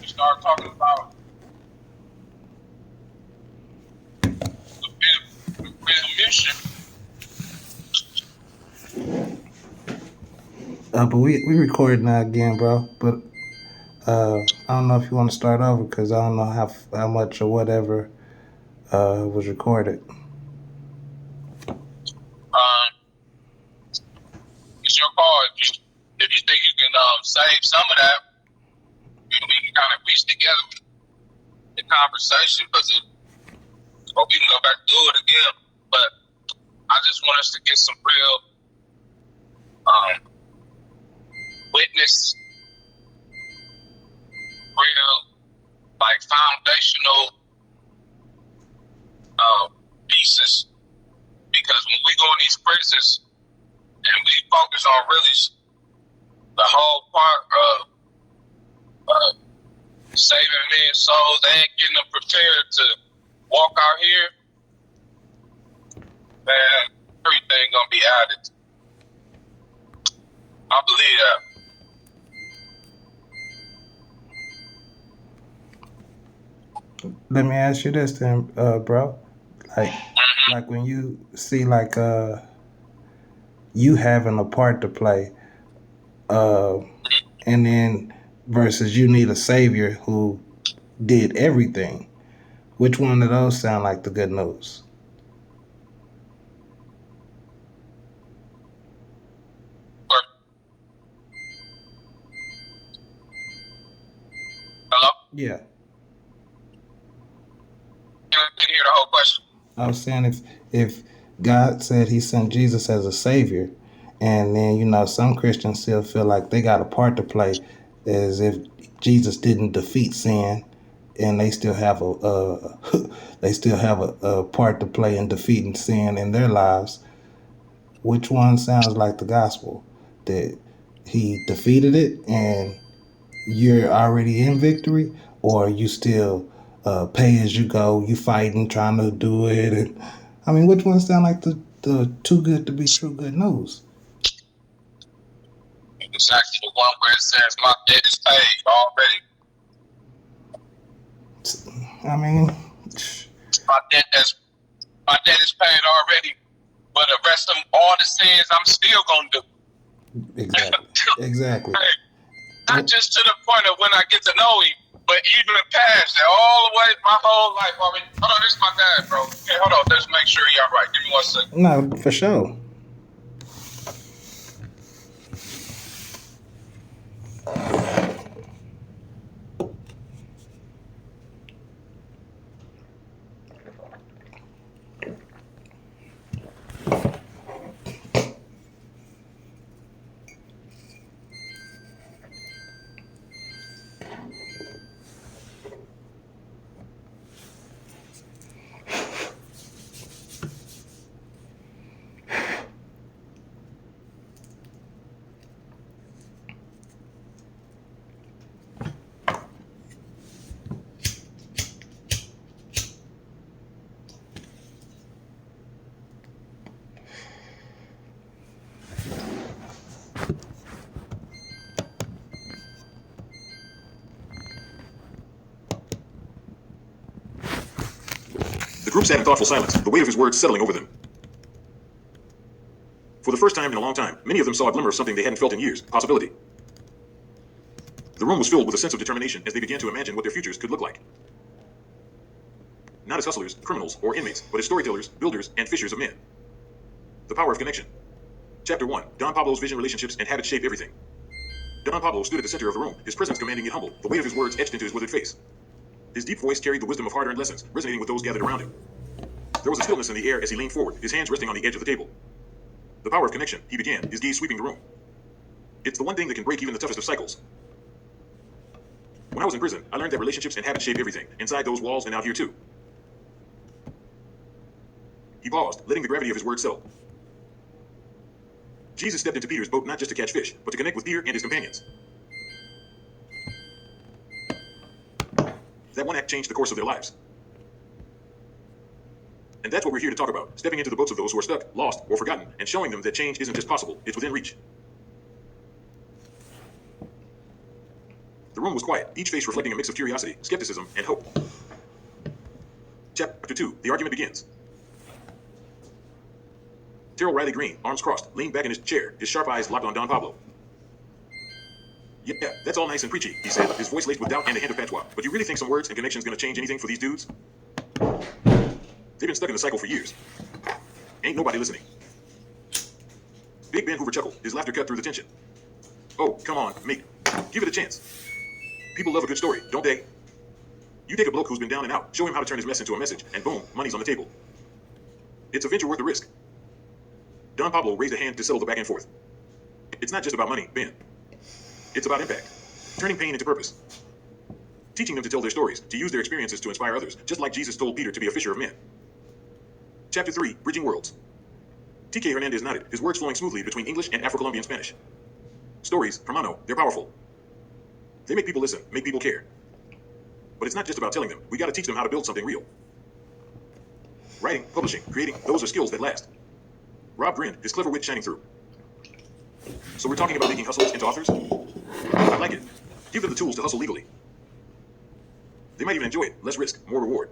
we start talking about the mission. But we recording now again, bro. But I don't know if you want to start over because I don't know how much or whatever was recorded. Um, it's your call. If you think you can save some of that, we can kind of piece together the conversation or we can go back and do it again. But I just want us to get some real witness, real like foundational pieces. Because when we go in these prisons and we focus on really the whole part of saving men's souls and getting them prepared to walk out here, man, everything gonna be added. I believe that. Let me ask you this then, bro. Like, like when you see like you having a part to play, uh, and then versus you need a savior who did everything. Which one of those sound like the good news? Hello? Yeah. You can hear the whole question. I was saying if God said He sent Jesus as a savior, and then some Christians still feel like they got a part to play, as if Jesus didn't defeat sin, and they still have they still have a part to play in defeating sin in their lives. Which one sounds like the gospel? That He defeated it and you're already in victory, or you still pay as you go, you fighting, trying to do it. And I mean, which one sound like the too good to be true good news? It's actually the one where it says my debt is paid already. I mean, My debt is paid already. But the rest of all the sins I'm still gonna do. exactly. Not just to the point of when I get to know him, but even past that, all the way my whole life already. Hold on, this is my dad, bro. Okay, hold on, let's make sure you're right. Give me 1 second. No, for sure. The group sat in thoughtful silence, the weight of his words settling over them. For the first time in a long time, many of them saw a glimmer of something they hadn't felt in years, possibility. The room was filled with a sense of determination as they began to imagine what their futures could look like. Not as hustlers, criminals, or inmates, but as storytellers, builders, and fishers of men. The power of connection. Chapter 1. Don Pablo's vision, relationships, and habits shape everything. Don Pablo stood at the center of the room, his presence commanding yet humble, the weight of his words etched into his withered face. His deep voice carried the wisdom of hard-earned lessons, resonating with those gathered around him. There was a stillness in the air as he leaned forward, his hands resting on the edge of the table. The power of connection, he began, his gaze sweeping the room. It's the one thing that can break even the toughest of cycles. When I was in prison, I learned that relationships and habits shape everything, inside those walls and out here too. He paused, letting the gravity of his words settle. Jesus stepped into Peter's boat not just to catch fish, but to connect with Peter and his companions. That one act changed the course of their lives. And that's what we're here to talk about, stepping into the boats of those who are stuck, lost, or forgotten, and showing them that change isn't just possible, it's within reach. The room was quiet, each face reflecting a mix of curiosity, skepticism, and hope. Chapter 2. The argument begins. Terrell Riley Green, arms crossed, leaned back in his chair, his sharp eyes locked on Don Pablo. Yeah, that's all nice and preachy, he said, his voice laced with doubt and a hint of patois. But you really think some words and connections gonna change anything for these dudes? They've been stuck in the cycle for years. Ain't nobody listening. Big Ben Hoover chuckled, his laughter cut through the tension. Oh, come on, mate. Give it a chance. People love a good story, don't they? You take a bloke who's been down and out, show him how to turn his mess into a message, and boom, money's on the table. It's a venture worth the risk. Don Pablo raised a hand to settle the back and forth. It's not just about money, Ben. It's about impact. Turning pain into purpose. Teaching them to tell their stories, to use their experiences to inspire others, just like Jesus told Peter to be a fisher of men. Chapter 3, Bridging Worlds. TK Hernandez nodded, his words flowing smoothly between English and Afro-Colombian Spanish. Stories, hermano, they're powerful. They make people listen, make people care. But it's not just about telling them. We gotta teach them how to build something real. Writing, publishing, creating, those are skills that last. Rob grinned, his clever wit shining through. So we're talking about making hustlers into authors? I like it. Give them the tools to hustle legally. They might even enjoy it. Less risk, more reward.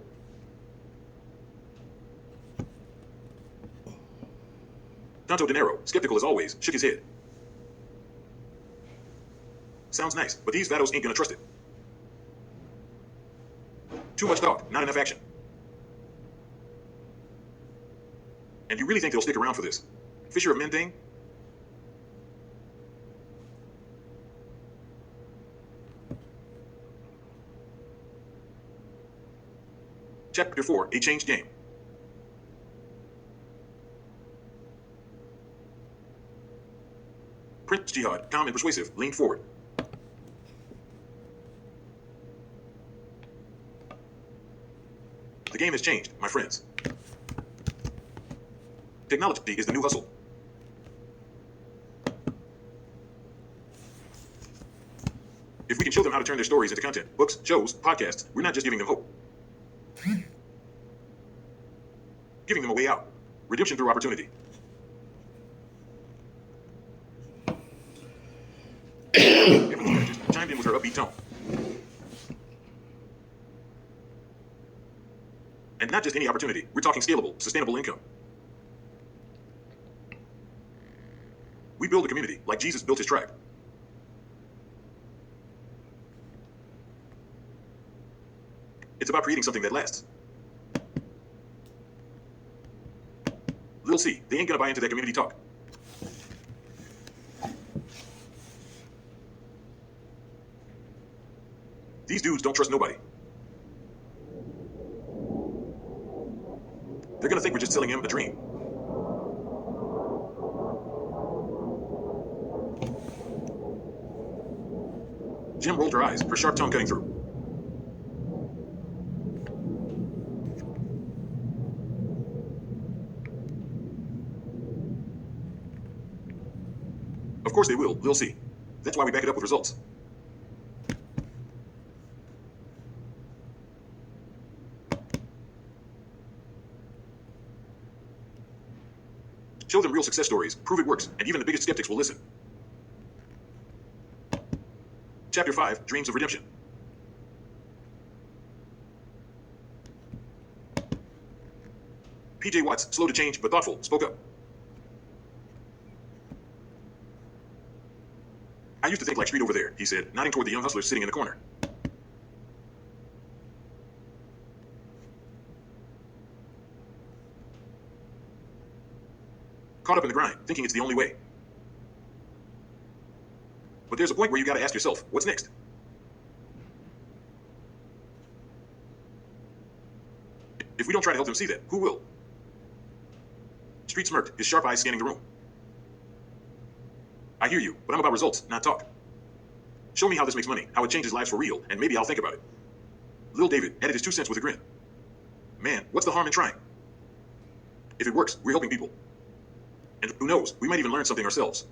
Tonto De Niro, skeptical as always, shook his head. Sounds nice, but these vados ain't gonna trust it. Too much talk, not enough action. And you really think they'll stick around for this? Fisher of Men thing? Chapter 4, A Changed Game. Prince Jihad, calm and persuasive, leaned forward. The game has changed, my friends. Technology is the new hustle. If we can show them how to turn their stories into content, books, shows, podcasts, we're not just giving them hope. Giving them a way out. Redemption through opportunity. Evan's strategist chimed in with her upbeat tone. And not just any opportunity. We're talking scalable, sustainable income. We build a community like Jesus built his tribe. It's about creating something that lasts. Lil C, they ain't gonna buy into that community talk. These dudes don't trust nobody. They're gonna think we're just selling him a dream. Jim rolled her eyes, her sharp tongue cutting through. Of course they will, Lil C. That's why we back it up with results. Show them real success stories, prove it works, and even the biggest skeptics will listen. Chapter 5, Dreams of Redemption. PJ Watts, slow to change but thoughtful, spoke up. I used to think like Street over there, he said, nodding toward the young hustlers sitting in the corner. Caught up in the grind, thinking it's the only way. But there's a point where you gotta ask yourself, what's next? If we don't try to help them see that, who will? Street smirked, his sharp eyes scanning the room. I hear you, but I'm about results, not talk. Show me how this makes money, how it changes lives for real, and maybe I'll think about it. Lil David added his 2 cents with a grin. Man, what's the harm in trying? If it works, we're helping people. And who knows, we might even learn something ourselves.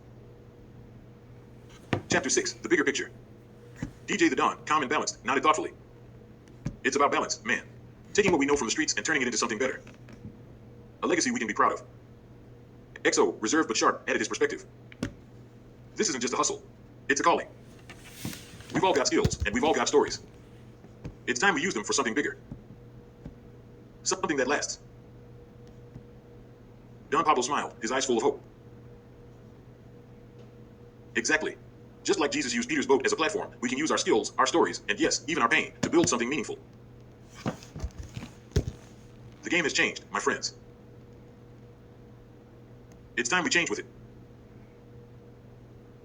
Chapter 6, The Bigger Picture. DJ the Don, calm and balanced, nodded thoughtfully. It's about balance, man. Taking what we know from the streets and turning it into something better. A legacy we can be proud of. XO, reserved but sharp, added his perspective. This isn't just a hustle. It's a calling. We've all got skills, and we've all got stories. It's time we use them for something bigger. Something that lasts. Don Pablo smiled, his eyes full of hope. Exactly. Just like Jesus used Peter's boat as a platform, we can use our skills, our stories, and yes, even our pain, to build something meaningful. The game has changed, my friends. It's time we change with it.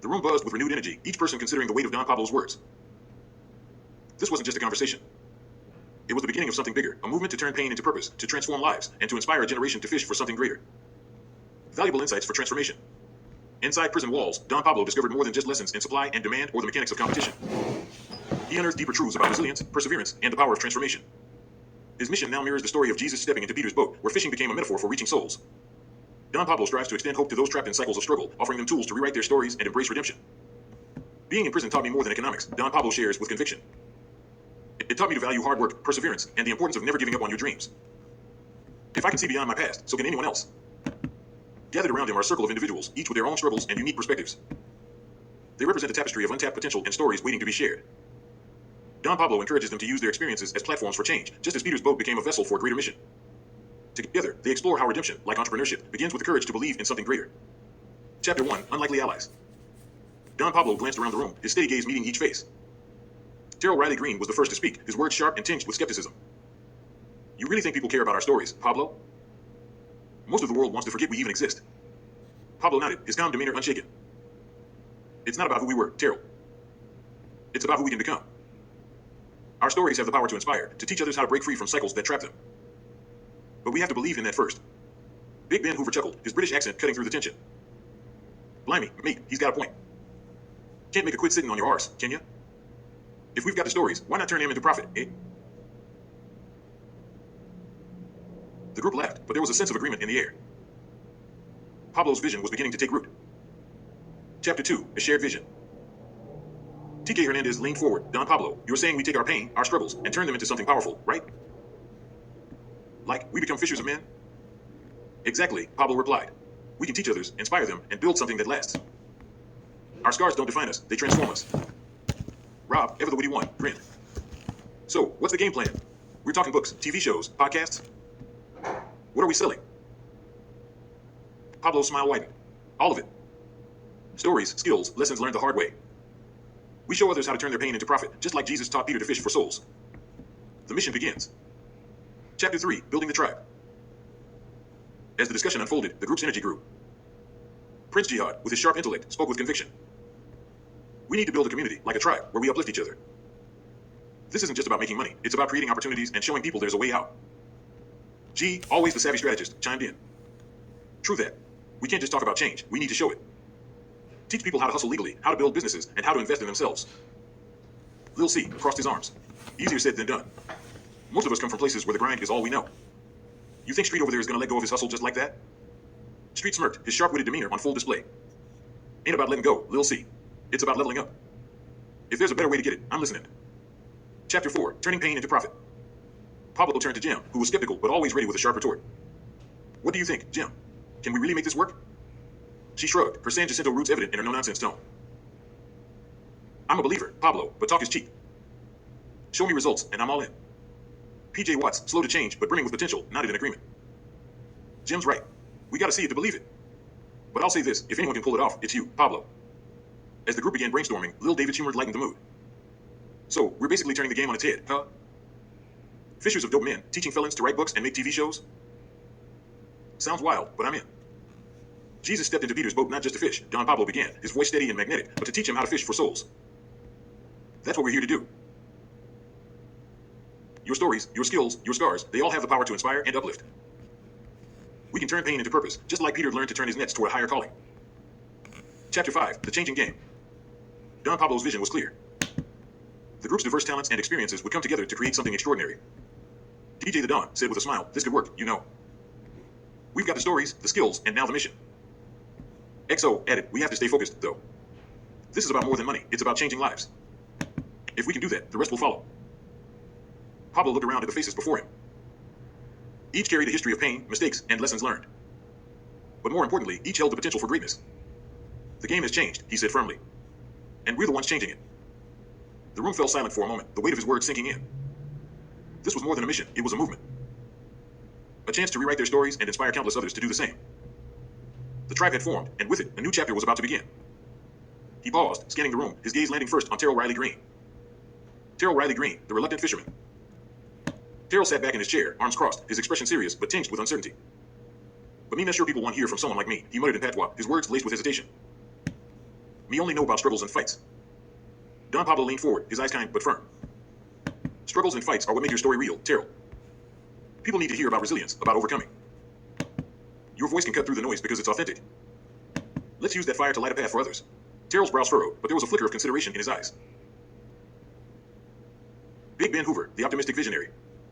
The room buzzed with renewed energy, each person considering the weight of Don Pablo's words. This wasn't just a conversation. It was the beginning of something bigger, a movement to turn pain into purpose, to transform lives, and to inspire a generation to fish for something greater. Valuable insights for transformation. Inside prison walls, Don Pablo discovered more than just lessons in supply and demand or the mechanics of competition. He unearthed deeper truths about resilience, perseverance, and the power of transformation. His mission now mirrors the story of Jesus stepping into Peter's boat, where fishing became a metaphor for reaching souls. Don Pablo strives to extend hope to those trapped in cycles of struggle, offering them tools to rewrite their stories and embrace redemption. Being in prison taught me more than economics, Don Pablo shares with conviction. It taught me to value hard work, perseverance, and the importance of never giving up on your dreams. If I can see beyond my past, so can anyone else. Gathered around him are a circle of individuals, each with their own struggles and unique perspectives. They represent a tapestry of untapped potential and stories waiting to be shared. Don Pablo encourages them to use their experiences as platforms for change, just as Peter's boat became a vessel for a greater mission. Together, they explore how redemption, like entrepreneurship, begins with the courage to believe in something greater. Chapter 1, Unlikely Allies. Don Pablo glanced around the room, his steady gaze meeting each face. Terrell Riley Green was the first to speak, his words sharp and tinged with skepticism. You really think people care about our stories, Pablo? Most of the world wants to forget we even exist. Pablo nodded, his calm demeanor unshaken. It's not about who we were, Terrell. It's about who we can become. Our stories have the power to inspire, to teach others how to break free from cycles that trap them. But we have to believe in that first. Big Ben Hoover chuckled, his British accent cutting through the tension. Blimey, mate, he's got a point. Can't make a quit sitting on your arse, can ya? If we've got the stories, why not turn them into profit, eh? The group laughed, but there was a sense of agreement in the air. Pablo's vision was beginning to take root. Chapter 2, A Shared Vision. TK Hernandez leaned forward. Don Pablo, you're saying we take our pain, our struggles, and turn them into something powerful, right? Like we become fishers of men? Exactly, Pablo replied. We can teach others, inspire them, and build something that lasts. Our scars don't define us, they transform us. Rob, ever the witty one, grinned. So, what's the game plan? We're talking books, TV shows, podcasts? What are we selling? Pablo's smile widened. All of it. Stories, skills, lessons learned the hard way. We show others how to turn their pain into profit, just like Jesus taught Peter to fish for souls. The mission begins. Chapter 3, Building the Tribe. As the discussion unfolded, the group's energy grew. Prince Jihad, with his sharp intellect, spoke with conviction. We need to build a community, like a tribe, where we uplift each other. This isn't just about making money, it's about creating opportunities and showing people there's a way out. G, always the savvy strategist, chimed in. True that. We can't just talk about change, we need to show it. Teach people how to hustle legally, how to build businesses, and how to invest in themselves. Lil C crossed his arms. Easier said than done. Most of us come from places where the grind is all we know. You think Street over there is going to let go of his hustle just like that? Street smirked, his sharp-witted demeanor on full display. Ain't about letting go, Lil C. It's about leveling up. If there's a better way to get it, I'm listening. Chapter 4, Turning Pain into Profit. Pablo turned to Jim, who was skeptical but always ready with a sharp retort. What do you think, Jim? Can we really make this work? She shrugged, her San Jacinto roots evident in her no-nonsense tone. I'm a believer, Pablo, but talk is cheap. Show me results, and I'm all in. PJ Watts, slow to change, but brimming with potential, nodded in agreement. Jim's right. We gotta see it to believe it. But I'll say this, if anyone can pull it off, it's you, Pablo. As the group began brainstorming, Lil David's humor lightened the mood. So, we're basically turning the game on its head, huh? Fishers of dope men, teaching felons to write books and make TV shows? Sounds wild, but I'm in. Jesus stepped into Peter's boat not just to fish, Don Pablo began, his voice steady and magnetic, but to teach him how to fish for souls. That's what we're here to do. Your stories, your skills, your scars, they all have the power to inspire and uplift. We can turn pain into purpose, just like Peter learned to turn his nets toward a higher calling. Chapter 5, The Changing Game. Don Pablo's vision was clear. The group's diverse talents and experiences would come together to create something extraordinary. DJ the Don said with a smile, this could work, you know. We've got the stories, the skills, and now the mission. XO added, we have to stay focused, though. This is about more than money, it's about changing lives. If we can do that, the rest will follow. Pablo looked around at the faces before him. Each carried a history of pain, mistakes, and lessons learned. But more importantly, each held the potential for greatness. The game has changed, he said firmly. And we're the ones changing it. The room fell silent for a moment, the weight of his words sinking in. This was more than a mission, it was a movement. A chance to rewrite their stories and inspire countless others to do the same. The tribe had formed, and with it, a new chapter was about to begin. He paused, scanning the room, his gaze landing first on Terrell Riley Green. Terrell Riley Green, the reluctant fisherman. Terrell sat back in his chair, arms crossed, his expression serious but tinged with uncertainty. But me not sure people want to hear from someone like me, he muttered in patois, his words laced with hesitation. Me only know about struggles and fights. Don Pablo leaned forward, his eyes kind but firm. Struggles and fights are what make your story real, Terrell. People need to hear about resilience, about overcoming. Your voice can cut through the noise because it's authentic. Let's use that fire to light a path for others. Terrell's brows furrowed, but there was a flicker of consideration in his eyes. Big Ben Hoover, the optimistic visionary,